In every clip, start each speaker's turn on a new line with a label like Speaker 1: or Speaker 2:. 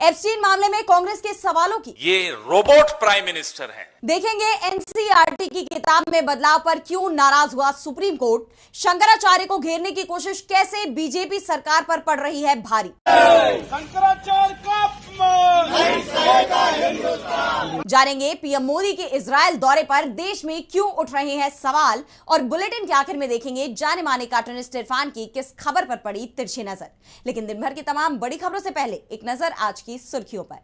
Speaker 1: Epstein मामले में कांग्रेस के सवालों की।
Speaker 2: ये रोबोट प्राइम मिनिस्टर हैं।
Speaker 1: देखेंगे एनसीईआरटी की किताब में बदलाव पर क्यों नाराज हुआ सुप्रीम कोर्ट, शंकराचार्य को घेरने की कोशिश कैसे बीजेपी सरकार पर पड़ रही है भारी।
Speaker 3: शंकराचार्य का
Speaker 1: जानेंगे पीएम मोदी के इजरायल दौरे पर देश में क्यों उठ रहे हैं सवाल, और बुलेटिन के आखिर में देखेंगे जाने माने कार्टूनिस्ट इरफान की किस खबर पर पड़ी तिरछी नजर। लेकिन दिन भर की तमाम बड़ी खबरों से पहले एक नजर आज की सुर्खियों पर।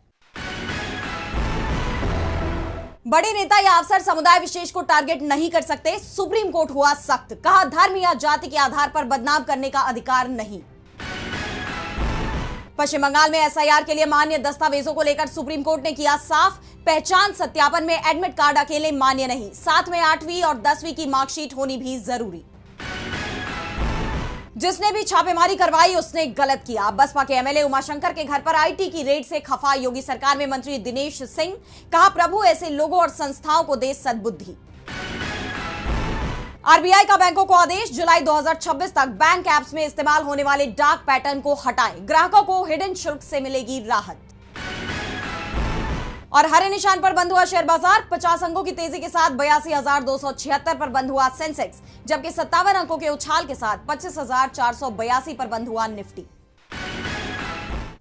Speaker 1: बड़े नेता या अफसर समुदाय विशेष को टारगेट नहीं कर सकते, सुप्रीम कोर्ट हुआ सख्त, कहा धर्म या जाति के आधार पर बदनाम करने का अधिकार नहीं। पश्चिम बंगाल में एसआईआर के लिए मान्य दस्तावेजों को लेकर सुप्रीम कोर्ट ने किया साफ, पहचान सत्यापन में एडमिट कार्ड अकेले मान्य नहीं, साथ में 8वीं और 10वीं की मार्कशीट होनी भी जरूरी। जिसने भी छापेमारी करवाई उसने गलत किया, बसपा के एमएलए उमाशंकर के घर पर आईटी की रेड से खफा योगी सरकार में मंत्री दिनेश सिंह, कहा प्रभु ऐसे लोगों और संस्थाओं को दे सद्बुद्धि। आरबीआई का बैंकों को आदेश, जुलाई 2026 तक बैंक ऐप्स में इस्तेमाल होने वाले डार्क पैटर्न को हटाएं, ग्राहकों को हिडन शुल्क से मिलेगी राहत। और हरे निशान पर बंद हुआ शेयर बाजार, 50 अंकों की तेजी के साथ 82,276 पर बंद हुआ सेंसेक्स, जबकि 57 अंकों के उछाल के साथ 25,482 पर बंद हुआ निफ्टी।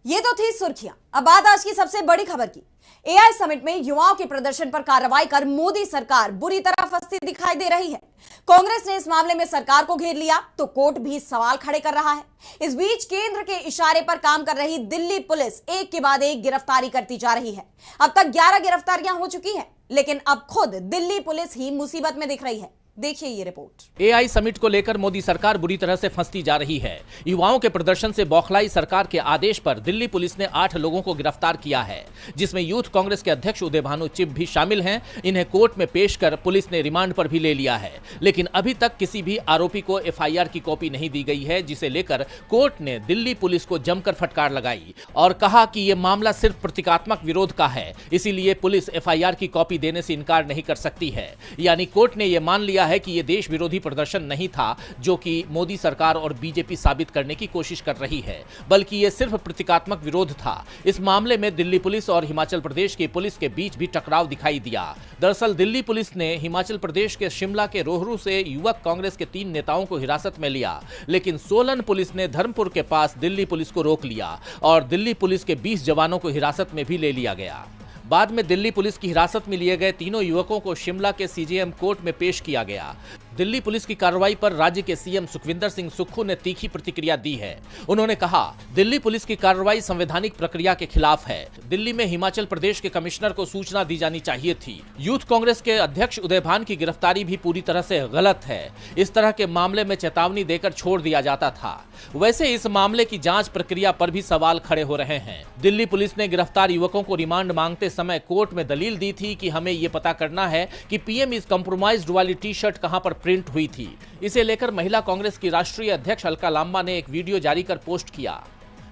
Speaker 1: ये तो थी सुर्खियां। अब बात आज की सबसे बड़ी खबर की। एआई समिट में युवाओं के प्रदर्शन पर कार्रवाई कर मोदी सरकार बुरी तरह फंसती दिखाई दे रही है। कांग्रेस ने इस मामले में सरकार को घेर लिया तो कोर्ट भी सवाल खड़े कर रहा है। इस बीच केंद्र के इशारे पर काम कर रही दिल्ली पुलिस एक के बाद एक गिरफ्तारी करती जा रही है। अब तक 11 गिरफ्तारियां हो चुकी हैं, लेकिन अब खुद दिल्ली पुलिस ही मुसीबत में दिख रही है। देखिए ये रिपोर्ट।
Speaker 4: एआई समिट को लेकर मोदी सरकार बुरी तरह से फंसती जा रही है। युवाओं के प्रदर्शन से बौखलाई सरकार के आदेश पर दिल्ली पुलिस ने 8 लोगों को गिरफ्तार किया है, जिसमें यूथ कांग्रेस के अध्यक्ष उदय भानु चिब भी शामिल हैं। इन्हें कोर्ट में पेश कर पुलिस ने रिमांड पर भी ले लिया है, लेकिन अभी तक किसी भी आरोपी को एफआईआर की कॉपी नहीं दी गई है, जिसे लेकर कोर्ट ने दिल्ली पुलिस को जमकर फटकार लगाई और कहा कि यह मामला सिर्फ प्रतीकात्मक विरोध का है, इसीलिए पुलिस एफआईआर की कॉपी देने से इनकार नहीं कर सकती है। यानी कोर्ट ने यह मान लिया है कि यह देश विरोधी प्रदर्शन नहीं था, जो कि मोदी सरकार और बीजेपी साबित करने की कोशिश कर रही है, बल्कि यह सिर्फ प्रतीकात्मक विरोध था। इस मामले में दिल्ली पुलिस और हिमाचल प्रदेश की पुलिस के बीच भी टकराव दिखाई दिया। दरअसल दिल्ली पुलिस ने हिमाचल प्रदेश के शिमला के रोहरू से युवक कांग्रेस के 3 नेताओं को हिरासत में लिया, लेकिन सोलन पुलिस ने धर्मपुर के पास दिल्ली पुलिस को रोक लिया और दिल्ली पुलिस के 20 जवानों को हिरासत में भी ले लिया गया। बाद में दिल्ली पुलिस की हिरासत में लिए गए तीनों युवकों को शिमला के सीजेएम कोर्ट में पेश किया गया। दिल्ली पुलिस की कार्रवाई पर राज्य के सीएम सुखविंदर सिंह सुक्खू ने तीखी प्रतिक्रिया दी है। उन्होंने कहा, दिल्ली पुलिस की कार्रवाई संवैधानिक प्रक्रिया के खिलाफ है। दिल्ली में हिमाचल प्रदेश के कमिश्नर को सूचना दी जानी चाहिए थी। यूथ कांग्रेस के अध्यक्ष उदय भान की गिरफ्तारी भी पूरी तरह से गलत है। इस तरह के मामले में चेतावनी देकर छोड़ दिया जाता था। वैसे इस मामले की जांच प्रक्रिया पर भी सवाल खड़े हो रहे हैं। दिल्ली पुलिस ने गिरफ्तार युवकों को रिमांड मांगते समय कोर्ट में दलील दी थी कि हमें यह पता करना है कि पीएम इज कॉम्प्रोमाइज्ड वाली टी शर्ट कहां पर प्रिंट हुई थी। इसे लेकर महिला कांग्रेस की राष्ट्रीय अध्यक्ष अलका लांबा ने एक वीडियो जारी कर पोस्ट किया।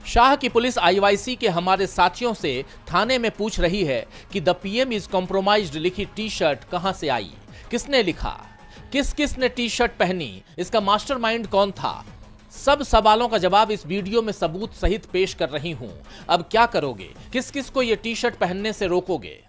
Speaker 4: शाह की पुलिस आईवाईसी के हमारे साथियों से थाने में पूछ रही है कि द पीएम इज कॉम्प्रोमाइज्ड लिखी टी शर्ट कहां से आई, किसने लिखा, किस किस ने टी शर्ट पहनी, इसका मास्टरमाइंड कौन था। सब सवालों का जवाब इस वीडियो में सबूत सहित पेश कर रही हूं। अब क्या करोगे, किस किस को ये टी शर्ट पहनने से रोकोगे।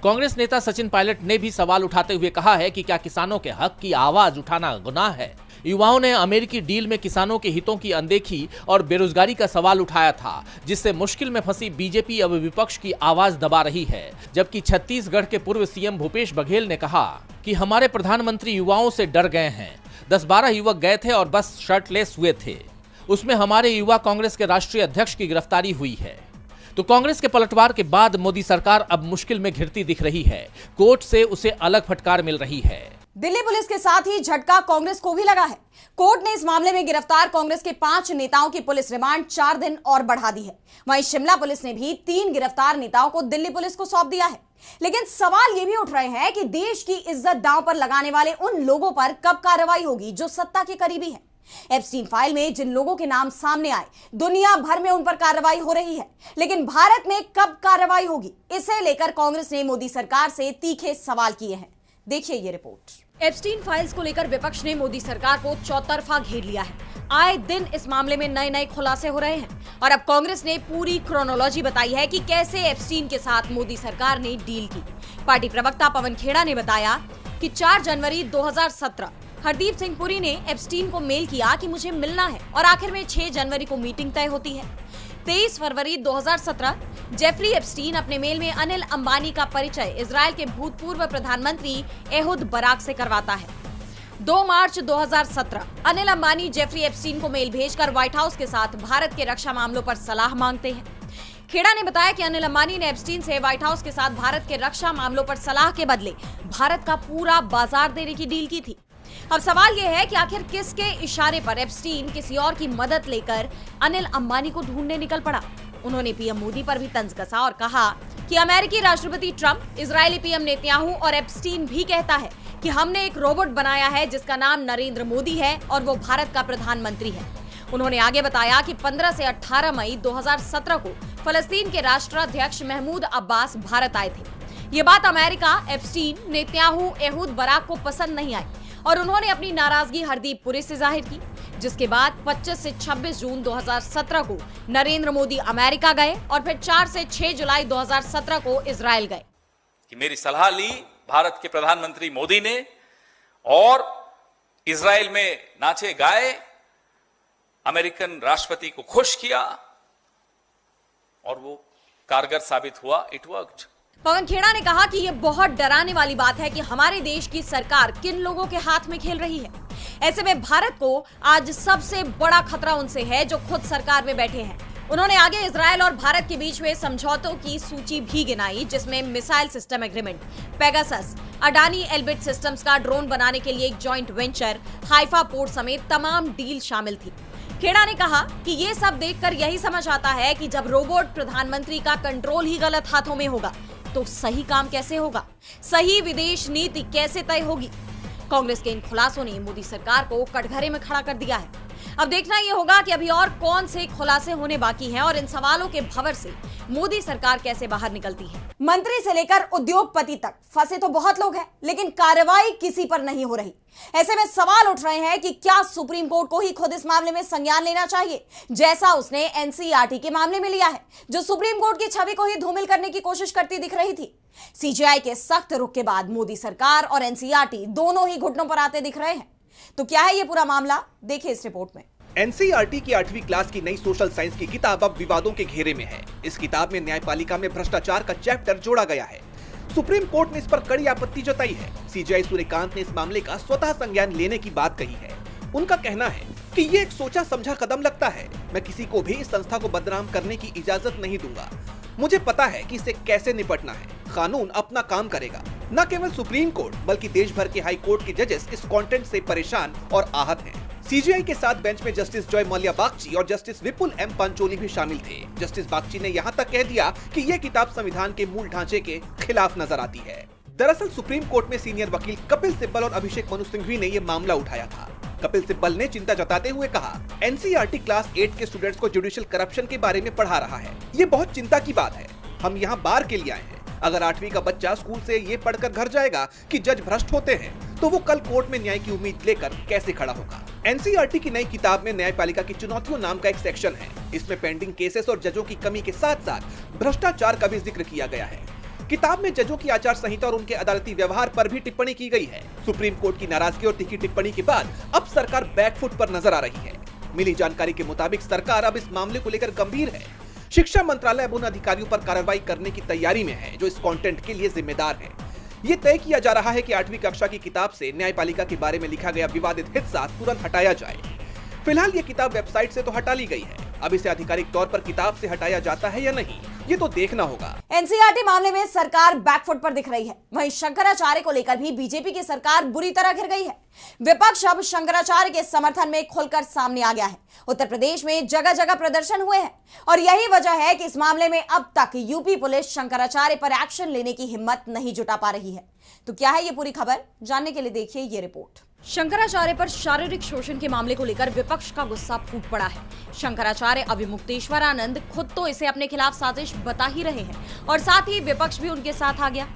Speaker 4: कांग्रेस नेता सचिन पायलट ने भी सवाल उठाते हुए कहा है कि क्या किसानों के हक की आवाज उठाना गुनाह है। युवाओं ने अमेरिकी डील में किसानों के हितों की अनदेखी और बेरोजगारी का सवाल उठाया था, जिससे मुश्किल में फंसी बीजेपी अब विपक्ष की आवाज दबा रही है। जबकि छत्तीसगढ़ के पूर्व सीएम भूपेश बघेल ने कहा कि हमारे प्रधानमंत्री युवाओं से डर गए हैं। 10-12 युवक गए थे और बस शर्टलेस हुए थे, उसमें हमारे युवा कांग्रेस के राष्ट्रीय अध्यक्ष की गिरफ्तारी हुई है। तो कांग्रेस के पलटवार के बाद मोदी सरकार अब मुश्किल में घिरती दिख रही है। कोर्ट से उसे अलग फटकार मिल रही है।
Speaker 1: दिल्ली पुलिस के साथ ही झटका कांग्रेस को भी लगा है। कोर्ट ने इस मामले में गिरफ्तार कांग्रेस के 5 नेताओं की पुलिस रिमांड 4 दिन और बढ़ा दी है। वहीं शिमला पुलिस ने भी 3 गिरफ्तार नेताओं को दिल्ली पुलिस को सौंप दिया है। लेकिन सवाल यह भी उठ रहे हैं कि देश की इज्जत दांव पर लगाने वाले उन लोगों पर कब कार्रवाई होगी जो सत्ता के करीबी है। एप्स्टीन फाइल में जिन लोगों के नाम सामने आए, दुनिया भर में उन पर कार्रवाई हो रही है, लेकिन भारत में कब कार्रवाई होगी, इसे लेकर कांग्रेस ने मोदी सरकार से तीखे सवाल किए हैं। देखिए ये रिपोर्ट। एप्स्टीन फाइल्स को लेकर विपक्ष ने मोदी सरकार को चौतरफा घेर लिया है। आए दिन इस मामले में नए नए खुलासे हो रहे हैं और अब कांग्रेस ने पूरी क्रोनोलॉजी बताई है कि कैसे एप्स्टीन के साथ मोदी सरकार ने डील की। पार्टी प्रवक्ता पवन खेड़ा ने बताया कि 4 जनवरी 2017 हरदीप सिंह पुरी ने एप्स्टीन को मेल किया कि मुझे मिलना है और आखिर में 6 जनवरी को मीटिंग तय होती है। 23 फरवरी 2017 जेफरी एप्स्टीन अपने मेल में अनिल अंबानी का परिचय इजराइल के भूतपूर्व प्रधानमंत्री एहुद बराक से करवाता है। 2 मार्च 2017 अनिल अंबानी जेफरी एप्स्टीन को मेल भेजकर व्हाइट हाउस के साथ भारत के रक्षा मामलों पर सलाह मांगते हैं। खेड़ा ने बताया कि अनिल अंबानी ने एप्स्टीन से व्हाइट हाउस के साथ भारत के रक्षा मामलों पर सलाह के बदले भारत का पूरा बाजार देने की डील की थी। अब सवाल यह है कि आखिर किसके इशारे पर एप्स्टीन किसी और की मदद लेकर अनिल अंबानी को ढूंढने निकल पड़ा। उन्होंने पीएम मोदी पर भी तंज कसा और कहा कि अमेरिकी राष्ट्रपति ट्रंप, इजरायली पीएम नेतन्याहू और एप्स्टीन भी कहता है कि हमने एक रोबोट बनाया है जिसका नाम नरेंद्र मोदी है और वो भारत का प्रधानमंत्री है। उन्होंने आगे बताया कि 15 से 18 मई 2017 को फलस्तीन के राष्ट्राध्यक्ष महमूद अब्बास भारत आए थे। ये बात America, Epstein, Netanyahu, Ehud Barak को पसंद नहीं आई और उन्होंने अपनी नाराजगी हरदीप पुरी से जाहिर की, जिसके बाद 25 से 26 जून 2017 को नरेंद्र मोदी अमेरिका गए और फिर 4 से 6 जुलाई 2017 को इजराइल गए।
Speaker 2: कि मेरी सलाह ली भारत के प्रधानमंत्री मोदी ने और इजराइल में नाचे गाए, अमेरिकन राष्ट्रपति को खुश किया और वो कारगर साबित हुआ। It worked.
Speaker 1: पवन खेड़ा ने कहा कि यह बहुत डराने वाली बात है कि हमारे देश की सरकार किन लोगों के हाथ में खेल रही है। ऐसे में भारत को आज सबसे बड़ा खतरा उनसे है जो खुद सरकार में बैठे हैं। उन्होंने आगे इजराइल और भारत के बीच हुए समझौतों की सूची भी गिनाई, जिसमें missile system agreement, Pegasus, Adani Elbit systems का ड्रोन बनाने के लिए एक जॉइंट वेंचर, हाइफा पोर्ट समेत तमाम डील शामिल थी। खेड़ा ने कहा कि ये सब देखकर यही समझ आता है कि जब रोबोट प्रधानमंत्री का कंट्रोल ही गलत हाथों में होगा तो सही काम कैसे होगा, सही विदेश नीति कैसे तय होगी। कांग्रेस के इन खुलासों ने मोदी सरकार को कटघरे में खड़ा कर दिया है। अब देखना यह होगा कि अभी और कौन से खुलासे होने बाकी हैं और इन सवालों के भंवर से मोदी सरकार कैसे बाहर निकलती है। मंत्री से लेकर उद्योगपति तक फंसे तो बहुत लोग हैं, लेकिन कार्रवाई किसी पर नहीं हो रही। ऐसे में सवाल उठ रहे हैं कि क्या सुप्रीम कोर्ट को ही खुद इस मामले में संज्ञान लेना चाहिए, जैसा उसने एनसीईआरटी के मामले में लिया है, जो सुप्रीम कोर्ट की छवि को ही धूमिल करने की कोशिश करती दिख रही थी। सीजेआई के सख्त रुख के बाद मोदी सरकार और एनसीईआरटी दोनों ही घुटनों पर आते दिख रहे हैं। तो क्या है ये पूरा मामला, देखिए इस रिपोर्ट में।
Speaker 5: एनसीईआरटी की 8वीं क्लास की नई सोशल साइंस की किताब अब विवादों के घेरे में है। इस किताब में न्यायपालिका में भ्रष्टाचार का चैप्टर जोड़ा गया है। सुप्रीम कोर्ट ने इस पर कड़ी आपत्ति जताई है। सीजेआई सूर्यकांत ने इस मामले का स्वतः संज्ञान लेने की बात कही है। उनका कहना है कि ये एक सोचा समझा कदम लगता है। मैं किसी को भी इस संस्था को बदनाम करने की इजाजत नहीं दूंगा। मुझे पता है कि इससे कैसे निपटना है। कानून अपना काम करेगा। न केवल सुप्रीम कोर्ट बल्कि देश भर के हाई कोर्ट के जजेस इस कंटेंट से परेशान और आहत हैं। सीजेआई के साथ बेंच में जस्टिस जॉय मल्ल्या बागची और जस्टिस विपुल एम पंचोली भी शामिल थे। जस्टिस बागची ने यहाँ तक कह दिया कि यह किताब संविधान के मूल ढांचे के खिलाफ नजर आती है। दरअसल सुप्रीम कोर्ट में सीनियर वकील कपिल सिब्बल और अभिषेक मनु सिंघवी ने यह मामला उठाया था। कपिल सिब्बल ने चिंता जताते हुए कहा, एनसीईआरटी क्लास 8 के स्टूडेंट्स को जुडिशियल करप्शन के बारे में पढ़ा रहा है। ये बहुत चिंता की बात है। हम यहाँ बार के लिए आए हैं। अगर 8वीं का बच्चा स्कूल से ये पढ़कर घर जाएगा कि जज भ्रष्ट होते हैं, तो वो कल कोर्ट में न्याय की उम्मीद लेकर कैसे खड़ा होगा। एनसीईआरटी की नई किताब में न्यायपालिका की चुनौतियों नाम का एक सेक्शन है। इसमें पेंडिंग केसेस और जजों की कमी के साथ साथ भ्रष्टाचार का भी जिक्र किया गया है। किताब में जजों की आचार संहिता और उनके अदालती व्यवहार पर भी टिप्पणी की गई है। सुप्रीम कोर्ट की नाराजगी और तीखी टिप्पणी के बाद अब सरकार बैकफुट पर नजर आ रही है। मिली जानकारी के मुताबिक सरकार अब इस मामले को लेकर गंभीर है। शिक्षा मंत्रालय अब उन अधिकारियों पर कार्रवाई करने की तैयारी में है जो इस कंटेंट के लिए जिम्मेदार हैं। ये तय किया जा रहा है कि 8वीं कक्षा की किताब से न्यायपालिका के बारे में लिखा गया विवादित हिस्सा तुरंत हटाया जाए। फिलहाल ये किताब वेबसाइट से तो हटा ली गई है, अब इसे आधिकारिक तौर पर किताब से हटाया जाता है या नहीं, ये तो देखना होगा।
Speaker 1: एनसीईआरटी मामले में सरकार बैकफुट पर दिख रही है। वहीं शंकराचार्य को लेकर भी बीजेपी की सरकार बुरी तरह घिर गई है। विपक्ष अब शंकराचार्य के समर्थन में खुलकर सामने आ गया है। उत्तर प्रदेश में जगह जगह प्रदर्शन हुए हैं और यही वजह है कि इस मामले में अब तक यूपी पुलिस शंकराचार्य पर एक्शन लेने की हिम्मत नहीं जुटा पा रही है। तो क्या है ये पूरी खबर, जानने के लिए देखिए ये रिपोर्ट। शंकराचार्य पर शारीरिक शोषण के मामले को लेकर विपक्ष का गुस्सा फूट पड़ा है। शंकराचार्य अभिमुक्तेश्वरानंद खुद तो इसे अपने खिलाफ साजिश बता ही रहे हैं और साथ ही विपक्ष भी उनके साथ आ गया।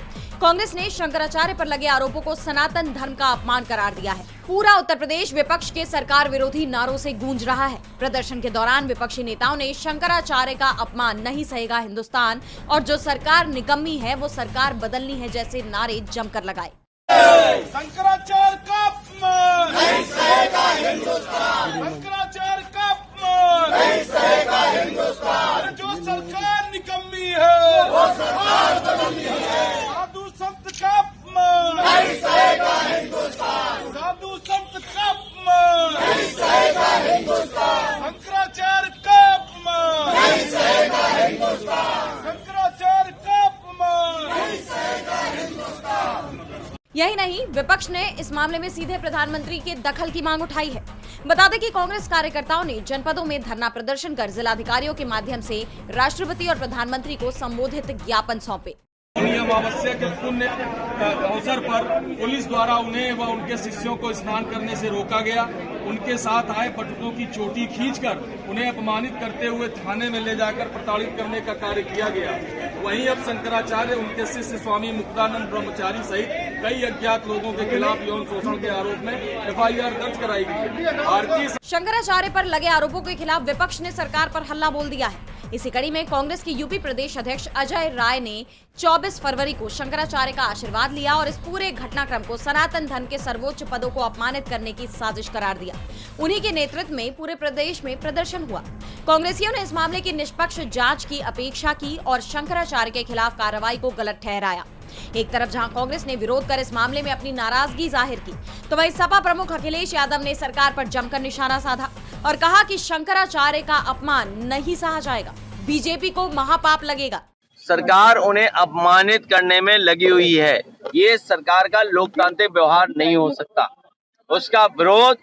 Speaker 1: कांग्रेस ने शंकराचार्य पर लगे आरोपों को सनातन धर्म का अपमान करार दिया है। पूरा उत्तर प्रदेश विपक्ष के सरकार विरोधी नारों से गूंज रहा है। प्रदर्शन के दौरान विपक्षी नेताओं ने शंकराचार्य का अपमान नहीं सहेगा हिंदुस्तान और जो सरकार निकम्मी है वो सरकार बदलनी है जैसे नारे जमकर लगाए।
Speaker 3: शंकराचार्य का अपमान नहीं सहेगा हिंदुस्तान। शंकराचार्य का अपमान नहीं सहेगा हिंदुस्तान। जो सरकार निकम्मी है वो सरकार बदलनी है। साधु संत का अपमान नहीं सहेगा हिंदुस्तान। साधु संत का अपमान नहीं सहेगा हिंदुस्तान। शंकराचार्य का अपमान नहीं सहेगा हिंदुस्तान। शंकराचार्य का अपमान नहीं सहेगा हिंदुस्तान।
Speaker 1: यही नहीं, विपक्ष ने इस मामले में सीधे प्रधानमंत्री के दखल की मांग उठाई है। बता दें कि कांग्रेस कार्यकर्ताओं ने जनपदों में धरना प्रदर्शन कर जिलाधिकारियों के माध्यम से राष्ट्रपति और प्रधानमंत्री को संबोधित ज्ञापन सौंपे।
Speaker 6: अमावस्या के पुण्य अवसर पर पुलिस द्वारा उन्हें व उनके शिष्यों को स्नान करने से रोका गया। उनके साथ आए बटुकों की चोटी खींचकर उन्हें अपमानित करते हुए थाने में ले जाकर प्रताड़ित करने का कार्य किया गया। वहीं अब शंकराचार्य, उनके शिष्य स्वामी मुक्तानंद ब्रह्मचारी सहित कई अज्ञात लोगों के खिलाफ यौन शोषण के आरोप में एफआईआर दर्ज कराई गई है। भारतीय
Speaker 1: शंकराचार्य पर लगे आरोपों के खिलाफ विपक्ष ने सरकार पर हल्ला बोल दिया है। इसी कड़ी में कांग्रेस के यूपी प्रदेश अध्यक्ष अजय राय ने 24 फरवरी को शंकराचार्य का आशीर्वाद लिया और इस पूरे घटनाक्रम को सनातन धर्म के सर्वोच्च पदों को अपमानित करने की साजिश करार दिया। उन्हीं के नेतृत्व में पूरे प्रदेश में प्रदर्शन हुआ। कांग्रेसियों ने इस मामले की निष्पक्ष जांच की अपेक्षा की और शंकराचार्य के खिलाफ कार्रवाई को गलत ठहराया। एक तरफ जहां कांग्रेस ने विरोध कर इस मामले में अपनी नाराजगी जाहिर की, तो वहीं सपा प्रमुख अखिलेश यादव ने सरकार पर जमकर निशाना साधा और कहा कि शंकराचार्य का अपमान नहीं सहा जाएगा, बीजेपी को महापाप लगेगा।
Speaker 7: सरकार उन्हें अपमानित करने में लगी हुई है। ये सरकार का लोकतांत्रिक व्यवहार नहीं हो सकता। उसका विरोध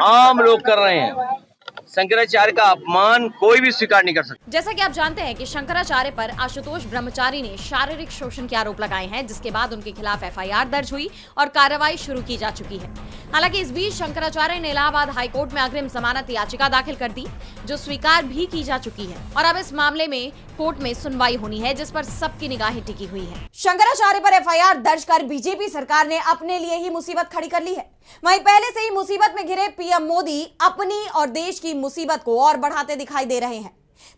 Speaker 7: आम लोग कर रहे हैं। शंकराचार्य का अपमान कोई भी स्वीकार नहीं कर सकता।
Speaker 1: जैसा कि आप जानते हैं कि शंकराचार्य पर आशुतोष ब्रह्मचारी ने शारीरिक शोषण के आरोप लगाए हैं, जिसके बाद उनके खिलाफ एफआईआर दर्ज हुई और कार्रवाई शुरू की जा चुकी है। हालांकि इस बीच शंकराचार्य ने इलाहाबाद हाईकोर्ट में अग्रिम जमानत याचिका दाखिल कर दी, जो स्वीकार भी की जा चुकी है और अब इस मामले में कोर्ट में सुनवाई होनी है, जिस पर सबकी निगाहें टिकी हुई है। शंकराचार्य पर एफआईआर दर्ज कर बीजेपी सरकार ने अपने लिए ही मुसीबत खड़ी कर ली है। वहीं पहले से ही मुसीबत में घिरे पीएम मोदी अपनी और देश की मुसीबत को और बढ़ाते दिखाई दे रहे हैं।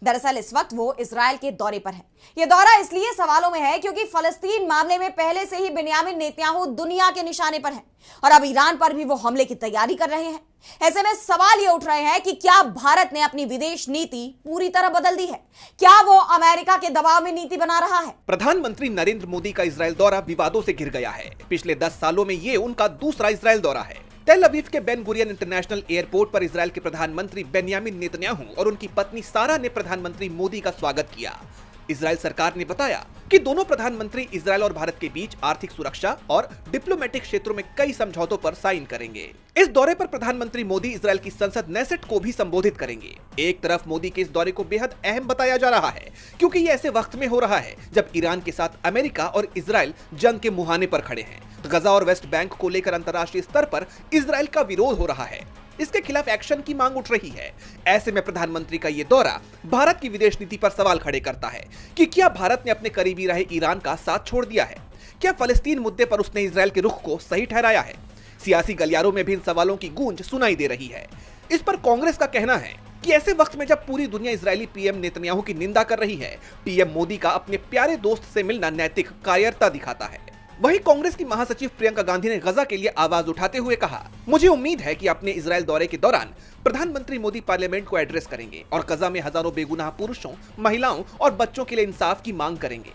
Speaker 1: दरअसल इस वक्त वो इजराइल के दौरे पर है। ये दौरा इसलिए सवालों में है क्योंकि फलस्तीन मामले में पहले से ही बिन्यामिन नेतन्याहू दुनिया के निशाने पर है और अब ईरान पर भी वो हमले की तैयारी कर रहे हैं। ऐसे में सवाल ये उठ रहे हैं कि क्या भारत ने अपनी विदेश नीति पूरी तरह बदल दी है? क्या वो अमेरिका के दबाव में नीति बना रहा है?
Speaker 5: प्रधानमंत्री नरेंद्र मोदी का इजराइल दौरा विवादों से घिर गया है। पिछले 10 सालों में ये उनका दूसरा इजराइल दौरा है। तेल अवीव के बेन गुरियन इंटरनेशनल एयरपोर्ट पर इजराइल के प्रधानमंत्री बेन्यामिन नेतन्याहू और उनकी पत्नी सारा ने प्रधानमंत्री मोदी का स्वागत किया। इजराइल सरकार ने बताया कि दोनों प्रधानमंत्री इजराइल और भारत के बीच आर्थिक सुरक्षा और डिप्लोमेटिक क्षेत्रों में कई समझौतों पर साइन करेंगे। इस दौरे पर प्रधानमंत्री मोदी इजराइल की संसद नेसेट को भी संबोधित करेंगे। एक तरफ मोदी के इस दौरे को बेहद अहम बताया जा रहा है क्योंकि ये ऐसे वक्त में हो रहा है जब ईरान के साथ अमेरिका और इजराइल जंग के मुहाने पर खड़े हैं। गजा और वेस्ट बैंक को लेकर अंतर्राष्ट्रीय स्तर पर इजराइल का विरोध हो रहा है। इसके खिलाफ एक्शन की मांग उठ रही है। ऐसे में प्रधानमंत्री का ये दौरा भारत की विदेश नीति पर सवाल खड़े करता है कि क्या भारत ने अपने करीबी रहे ईरान का साथ छोड़ दिया है? क्या फलस्तीन मुद्दे पर उसने इजराइल के रुख को सही ठहराया है? सियासी गलियारों में भी इन सवालों की गूंज सुनाई दे रही है। इस पर कांग्रेस का कहना है कि ऐसे वक्त में जब पूरी दुनिया इजरायली पीएम नेतन्याहू की निंदा कर रही है, पीएम मोदी का अपने प्यारे दोस्त से मिलना नैतिक कायरता दिखाता है। वहीं कांग्रेस की महासचिव प्रियंका गांधी ने गजा के लिए आवाज उठाते हुए कहा, मुझे उम्मीद है कि अपने इजराइल दौरे के दौरान प्रधानमंत्री मोदी पार्लियामेंट को एड्रेस करेंगे और गजा में हजारों बेगुनाह पुरुषों, महिलाओं और बच्चों के लिए इंसाफ की मांग करेंगे।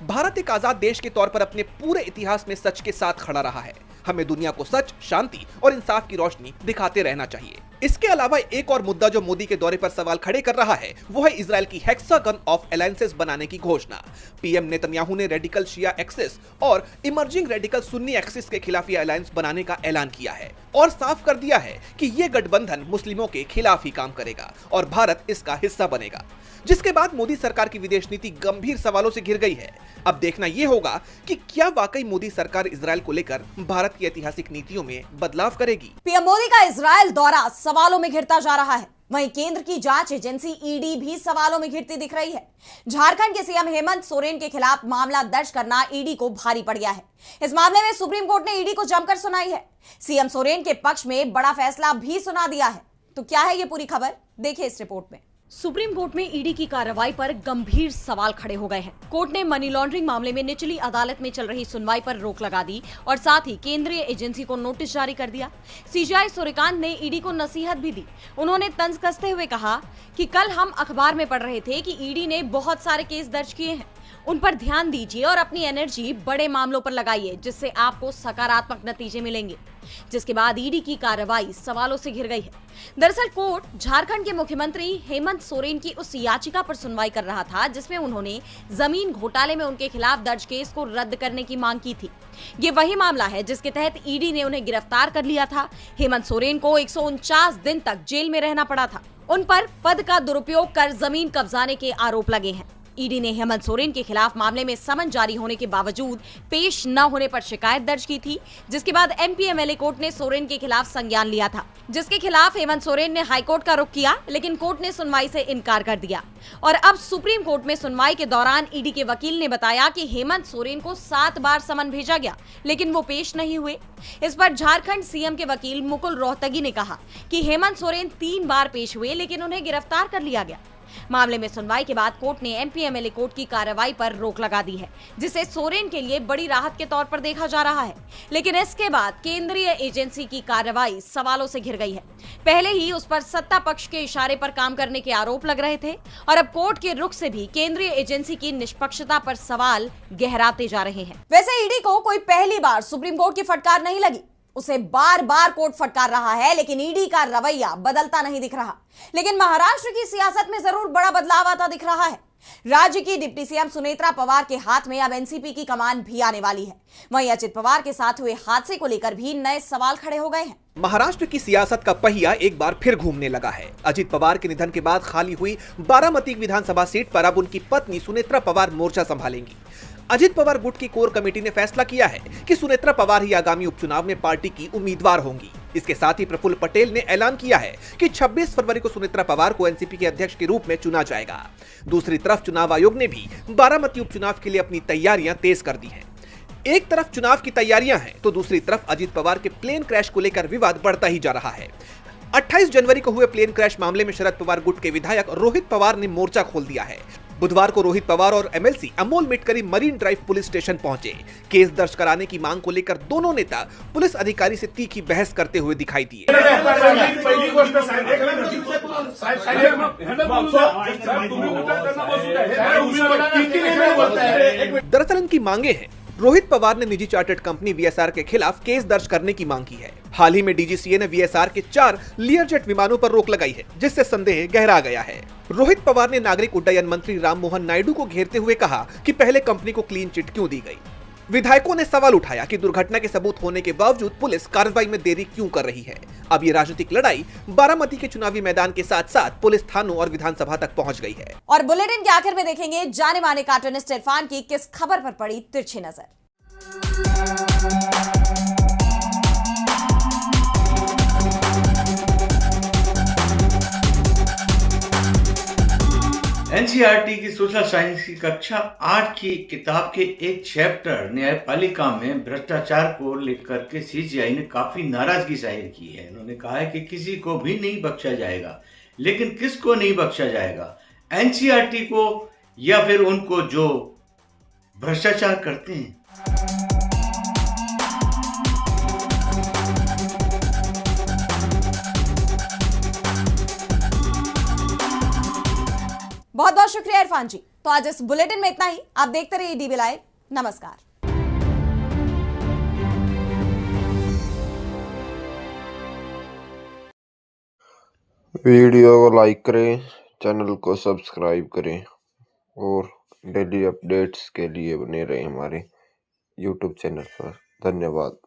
Speaker 5: भारत एक आजाद देश के तौर पर अपने पूरे इतिहास में सच के साथ खड़ा रहा है। हमें दुनिया को सच, शांति और इंसाफ की रोशनी दिखाते रहना चाहिए। इसके अलावा एक और मुद्दा जो मोदी के दौरे पर सवाल खड़े कर रहा है वो है इजराइल की हेक्सागन ऑफ अलायंसेस बनाने की घोषणा। पीएम नेतन्याहू ने रेडिकल शिया एक्सिस और इमर्जिंग रेडिकल सुन्नी एक्सिस के खिलाफ यह अलायंस बनाने का ऐलान किया है और साफ कर दिया है कि ये गठबंधन मुस्लिमों के खिलाफ ही काम करेगा और भारत इसका हिस्सा बनेगा, जिसके बाद मोदी सरकार की विदेश नीति गंभीर सवालों से घिर गई है। अब देखना यह होगा कि क्या वाकई मोदी सरकार इजराइल को लेकर भारत की ऐतिहासिक नीतियों में बदलाव करेगी।
Speaker 1: पीएम मोदी का इजराइल दौरा सवालों में घिरता जा रहा है, वहीं केंद्र की जांच एजेंसी ईडी भी सवालों में घिरती दिख रही है। झारखंड के सीएम हेमंत सोरेन के खिलाफ मामला दर्ज करना ईडी को भारी पड़ गया है। इस मामले में सुप्रीम कोर्ट ने ईडी को जमकर सुनाई है। सीएम सोरेन के पक्ष में बड़ा फैसला भी सुना दिया है। तो क्या है ये पूरी खबर, देखिए इस रिपोर्ट में। सुप्रीम कोर्ट में ईडी की कार्रवाई पर गंभीर सवाल खड़े हो गए हैं। कोर्ट ने मनी लॉन्ड्रिंग मामले में निचली अदालत में चल रही सुनवाई पर रोक लगा दी और साथ ही केंद्रीय एजेंसी को नोटिस जारी कर दिया। सीजेआई सूर्यकांत ने ईडी को नसीहत भी दी। उन्होंने तंज कसते हुए कहा कि कल हम अखबार में पढ़ रहे थे कि ईडी ने बहुत सारे केस दर्ज किए हैं, उन पर ध्यान दीजिए और अपनी एनर्जी बड़े मामलों पर लगाइए जिससे आपको सकारात्मक नतीजे मिलेंगे। जिसके बाद ईडी की कार्रवाई सवालों से घिर गई है। दरअसल कोर्ट झारखंड के मुख्यमंत्री हेमंत सोरेन की उस याचिका पर सुनवाई कर रहा था जिसमें उन्होंने जमीन घोटाले में उनके खिलाफ दर्ज केस को रद्द करने की मांग की थी। ये वही मामला है जिसके तहत ईडी ने उन्हें गिरफ्तार कर लिया था। हेमंत सोरेन को 149 दिन तक जेल में रहना पड़ा था। उन पर पद का दुरुपयोग कर जमीन कब्जाने के आरोप लगे हैं। ईडी ने हेमंत सोरेन के खिलाफ मामले में समन जारी होने के बावजूद पेश न होने पर शिकायत दर्ज की थी, जिसके बाद एमपीएमएलए कोर्ट ने सोरेन के खिलाफ संज्ञान लिया था, जिसके खिलाफ हेमंत सोरेन ने हाईकोर्ट का रुख किया, लेकिन कोर्ट ने सुनवाई से इनकार कर दिया। और अब सुप्रीम कोर्ट में सुनवाई के दौरान ईडी के वकील ने बताया कि हेमंत सोरेन को 7 बार समन भेजा गया, लेकिन वो पेश नहीं हुए। इस पर झारखंड सीएम के वकील मुकुल रोहतगी ने कहा कि हेमंत सोरेन 3 बार पेश हुए, लेकिन उन्हें गिरफ्तार कर लिया गया। मामले में सुनवाई के बाद कोर्ट ने एमपीएमएलए कोर्ट की कार्रवाई पर रोक लगा दी है, जिसे सोरेन के लिए बड़ी राहत के तौर पर देखा जा रहा है। लेकिन इसके बाद केंद्रीय एजेंसी की कार्रवाई सवालों से घिर गई है। पहले ही उस पर सत्ता पक्ष के इशारे पर काम करने के आरोप लग रहे थे और अब कोर्ट के रुख से भी केंद्रीय एजेंसी की निष्पक्षता पर सवाल गहराते जा रहे हैं। वैसे ईडी को कोई पहली बार सुप्रीम कोर्ट की फटकार नहीं लगी, उसे बार बार कोर्ट फटकार रहा है, लेकिन ईडी का रवैया बदलता नहीं दिख रहा। लेकिन महाराष्ट्र की सियासत में जरूर बड़ा बदलाव आता दिख रहा है। राज्य की डिप्टी सीएम सुनेत्रा पवार के हाथ में अब एनसीपी की कमान भी आने वाली है। वहीं अजित पवार के साथ हुए हादसे को लेकर भी नए सवाल खड़े हो गए हैं।
Speaker 5: महाराष्ट्र की सियासत का पहिया एक बार फिर घूमने लगा है। अजित पवार के निधन के बाद खाली हुई बारामती विधानसभा सीट पर अब उनकी पत्नी सुनेत्रा पवार मोर्चा संभालेंगी। अजित पवार गुट की कोर कमेटी ने फैसला किया है कि सुनेत्रा पवार ही आगामी उपचुनाव में पार्टी की उम्मीदवार होंगी। इसके साथ ही प्रफुल्ल पटेल ने ऐलान किया है कि 26 फरवरी को सुनेत्रा पवार को एनसीपी के अध्यक्ष के रूप में चुना जाएगा। दूसरी तरफ चुनाव आयोग ने भी बारामती उपचुनाव के लिए अपनी तैयारियां तेज कर दी हैं। एक तरफ चुनाव की तैयारियां हैं तो दूसरी तरफ अजित पवार के प्लेन क्रैश को लेकर विवाद बढ़ता ही जा रहा है। 28 जनवरी को हुए प्लेन क्रैश मामले में शरद पवार गुट के विधायक रोहित पवार ने मोर्चा खोल दिया है। बुधवार को रोहित पवार और MLC Amol Mitkari marine drive police station पहुंचे। केस दर्ज कराने की मांग को लेकर दोनों नेता पुलिस अधिकारी से तीखी बहस करते हुए दिखाई दिए। दरअसल इनकी मांगे हैं, रोहित पवार ने निजी चार्टर्ड कंपनी वीएसआर के खिलाफ केस दर्ज करने की मांग की है। हाल ही में डीजीसीए ने वीएसआर के 4 लियरजेट विमानों पर रोक लगाई है, जिससे संदेह गहरा गया है। रोहित पवार ने नागरिक उड्डयन मंत्री राममोहन नायडू को घेरते हुए कहा कि पहले कंपनी को क्लीन चिट क्यों दी गई। विधायकों ने सवाल उठाया कि दुर्घटना के सबूत होने के बावजूद पुलिस कार्रवाई में देरी क्यों कर रही है। अब ये राजनीतिक लड़ाई बारामती के चुनावी मैदान के साथ साथ पुलिस थानों और विधानसभा तक पहुंच गई है।
Speaker 1: और बुलेटिन के आखिर में देखेंगे जाने माने कार्टूनिस्ट इरफान की किस खबर पर पड़ी तिरछी नजर।
Speaker 8: एनसीईआरटी की सोशल साइंस की कक्षा 8 की किताब के एक चैप्टर न्यायपालिका में भ्रष्टाचार को लेकर के सीजीआई ने काफी नाराजगी जाहिर की है। उन्होंने कहा है कि किसी को भी नहीं बख्शा जाएगा, लेकिन किसको नहीं बख्शा जाएगा? एनसीईआरटी को या फिर उनको जो भ्रष्टाचार करते हैं।
Speaker 1: बहुत बहुत शुक्रिया इरफान जी। तो आज इस बुलेटिन में इतना ही। आप देखते रहिए डीबी लाइव। नमस्कार।
Speaker 9: वीडियो को लाइक करें, चैनल को सब्सक्राइब करें और डेली अपडेट्स के लिए बने रहें हमारे यूट्यूब चैनल पर। धन्यवाद।